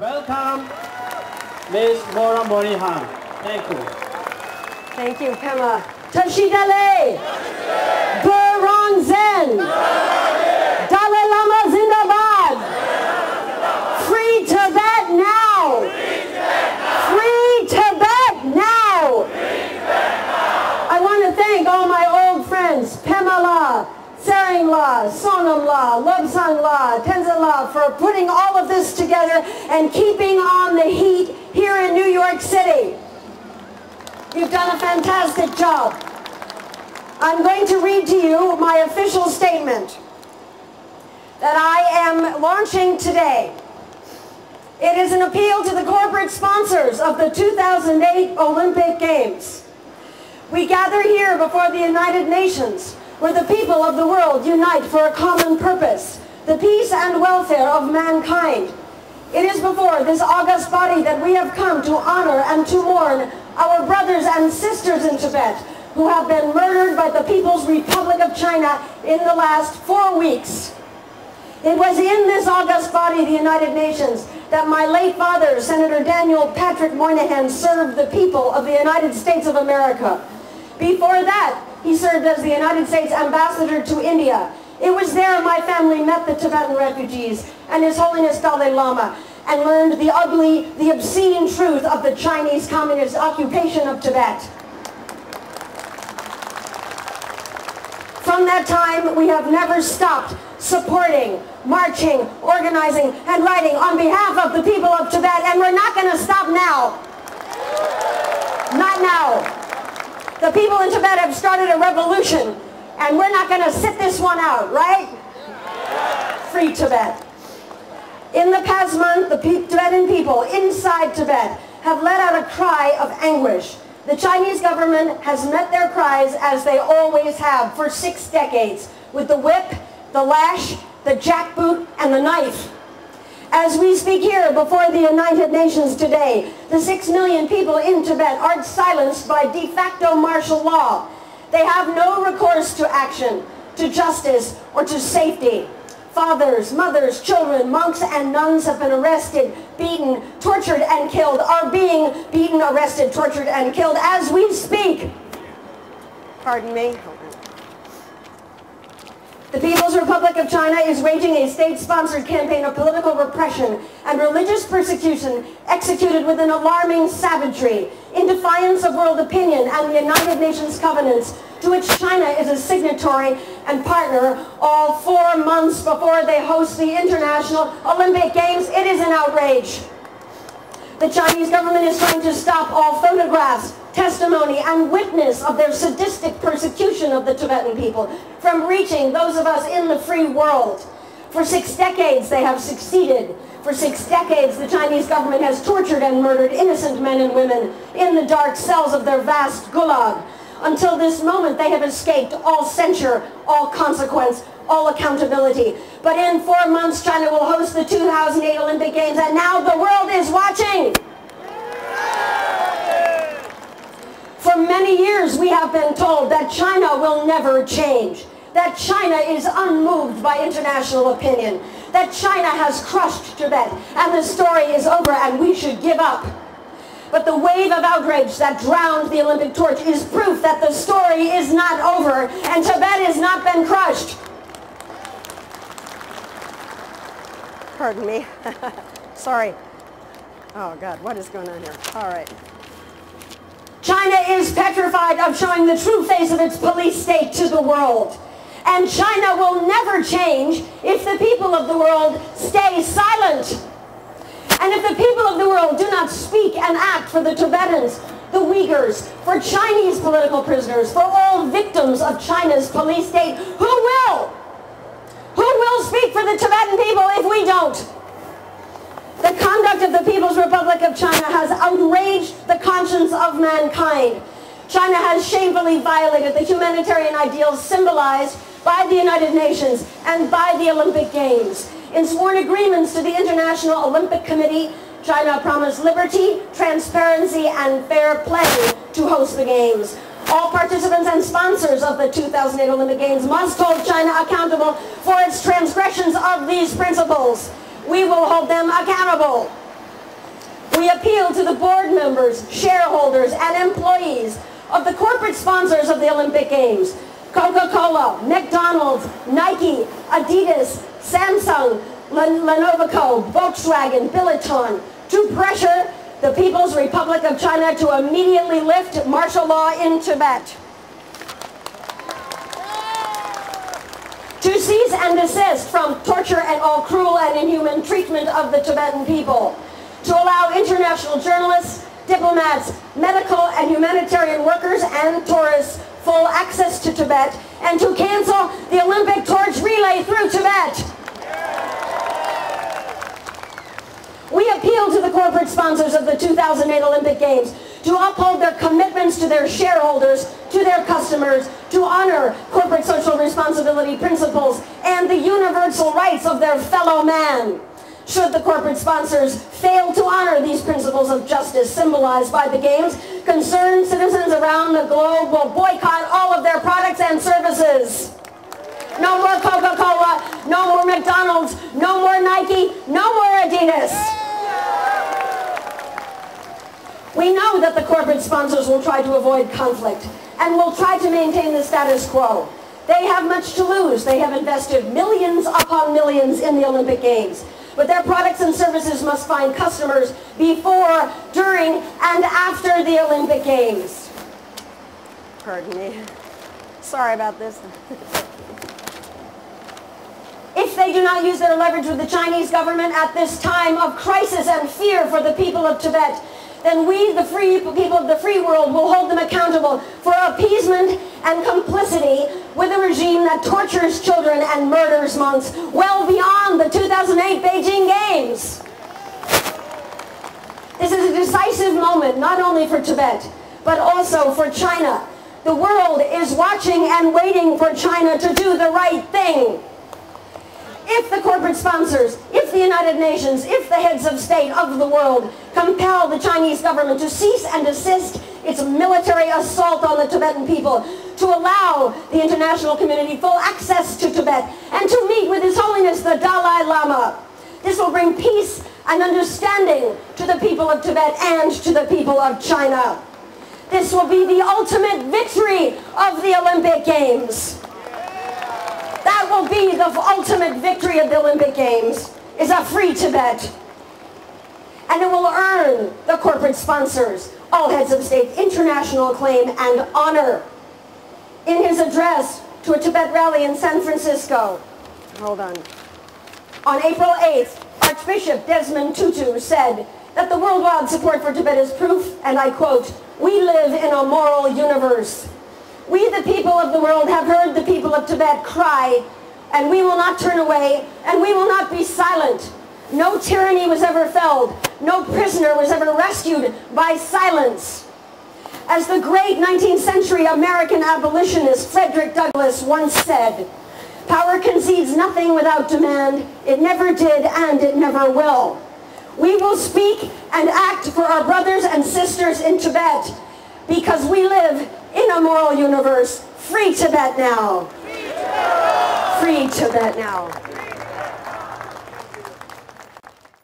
Welcome, Ms. Maura Moynihan. Thank you. Thank you, Pema. Tashidale! Burong Zen! Dalai Lama Zindabad! Free Tibet now! Free Tibet now! I want to thank all my old friends, Pema La, Tsering La, Sonam La, Lobsang La, Tenzin La, for putting all of this together and keeping on the heat here in New York City. You've done a fantastic job. I'm going to read to you my official statement that I am launching today. It is an appeal to the corporate sponsors of the 2008 Olympic Games. We gather here before the United Nations, where the people of the world unite for a common purpose, the peace and welfare of mankind. It is before this august body that we have come to honor and to mourn our brothers and sisters in Tibet who have been murdered by the People's Republic of China in the last 4 weeks. It was in this august body, the United Nations, that my late father, Senator Daniel Patrick Moynihan, served the people of the United States of America. Before that, he served as the United States ambassador to India. It was there my family met the Tibetan refugees and His Holiness Dalai Lama and learned the ugly, the obscene truth of the Chinese Communist occupation of Tibet. From that time, we have never stopped supporting, marching, organizing, and writing on behalf of the people of Tibet, and we're not going to stop now. Not now. The people in Tibet have started a revolution, and we're not going to sit this one out, right? Free Tibet. In the past month, the Tibetan people inside Tibet have let out a cry of anguish. The Chinese government has met their cries as they always have for 6 decades, with the whip, the lash, the jackboot, and the knife. As we speak here before the United Nations today, the 6 million people in Tibet are silenced by de facto martial law. They have no recourse to action, to justice, or to safety. Fathers, mothers, children, monks, and nuns have been arrested, beaten, tortured, and killed, are being beaten, arrested, tortured, and killed as we speak. Pardon me. The People's Republic of China is waging a state-sponsored campaign of political repression and religious persecution executed with an alarming savagery in defiance of world opinion and the United Nations covenants to which China is a signatory and partner all 4 months before they host the International Olympic Games. It is an outrage. The Chinese government is trying to stop all photographs, testimony, and witness of their sadistic persecution of the Tibetan people from reaching those of us in the free world. For 6 decades they have succeeded. For 6 decades the Chinese government has tortured and murdered innocent men and women in the dark cells of their vast gulag. Until this moment they have escaped all censure, all consequence, all accountability. But in 4 months China will host the 2008 Olympic Games, and now the world is watching. For many years we have been told that China will never change, that China is unmoved by international opinion, that China has crushed Tibet and the story is over and we should give up. But the wave of outrage that drowned the Olympic torch is proof that the story is not over and Tibet has not been crushed. Pardon me. Sorry. Oh God, what is going on here? All right. China is petrified of showing the true face of its police state to the world. And China will never change if the people of the world stay silent. And if the people of the world do not speak and act for the Tibetans, the Uyghurs, for Chinese political prisoners, for all victims of China's police state, who will? Who will speak for the Tibetan people if we don't? The conduct of the People's Republic of China has outraged the conscience of mankind. China has shamefully violated the humanitarian ideals symbolized by the United Nations and by the Olympic Games. In sworn agreements to the International Olympic Committee, China promised liberty, transparency, and fair play to host the Games. All participants and sponsors of the 2008 Olympic Games must hold China accountable for its transgressions of these principles. We will hold them accountable. We appeal to the board members, shareholders, and employees of the corporate sponsors of the Olympic Games: Coca-Cola, McDonald's, Nike, Adidas, Samsung, Lenovo, Volkswagen, Billiton, to pressure the People's Republic of China to immediately lift martial law in Tibet, to cease and desist from torture and all cruel and inhuman treatment of the Tibetan people, to allow international journalists, diplomats, medical and humanitarian workers, and tourists full access to Tibet, and to cancel the Olympic torch relay through Tibet. We appeal to the corporate sponsors of the 2008 Olympic Games to uphold their commitments to their shareholders, to their customers, to honor corporate social responsibility principles and the universal rights of their fellow man. Should the corporate sponsors fail to honor these principles of justice symbolized by the Games, concerned citizens around the globe will boycott all of their products and services. No more Coca-Cola, no more McDonald's, no more Nike, no more Adidas. We know that the corporate sponsors will try to avoid conflict and will try to maintain the status quo. They have much to lose. They have invested millions upon millions in the Olympic Games. But their products and services must find customers before, during, and after the Olympic Games. Pardon me. Sorry about this. If they do not use their leverage with the Chinese government at this time of crisis and fear for the people of Tibet, then we, the free people of the free world, will hold them accountable for appeasement and complicity with a regime that tortures children and murders monks well beyond the 2008 Beijing Games. This is a decisive moment, not only for Tibet, but also for China. The world is watching and waiting for China to do the right thing. If the corporate sponsors, if the United Nations, if the heads of state of the world compel the Chinese government to cease and desist its military assault on the Tibetan people, to allow the international community full access to Tibet, and to meet with His Holiness the Dalai Lama, this will bring peace and understanding to the people of Tibet and to the people of China. This will be the ultimate victory of the Olympic Games. That will be the ultimate victory of the Olympic Games, is a free Tibet. And it will earn the corporate sponsors, all heads of state, international acclaim and honor. In his address to a Tibet rally in San Francisco, on April 8th, Archbishop Desmond Tutu said that the worldwide support for Tibet is proof, and I quote, "We live in a moral universe. We, the people of the world, have heard the people of Tibet cry, and we will not turn away, and we will not be silent. No tyranny was ever felled. No prisoner was ever rescued by silence." As the great 19th century American abolitionist Frederick Douglass once said, "Power concedes nothing without demand. It never did, and it never will." We will speak and act for our brothers and sisters in Tibet, because we live in a moral universe. Free Tibet now. Free Tibet now.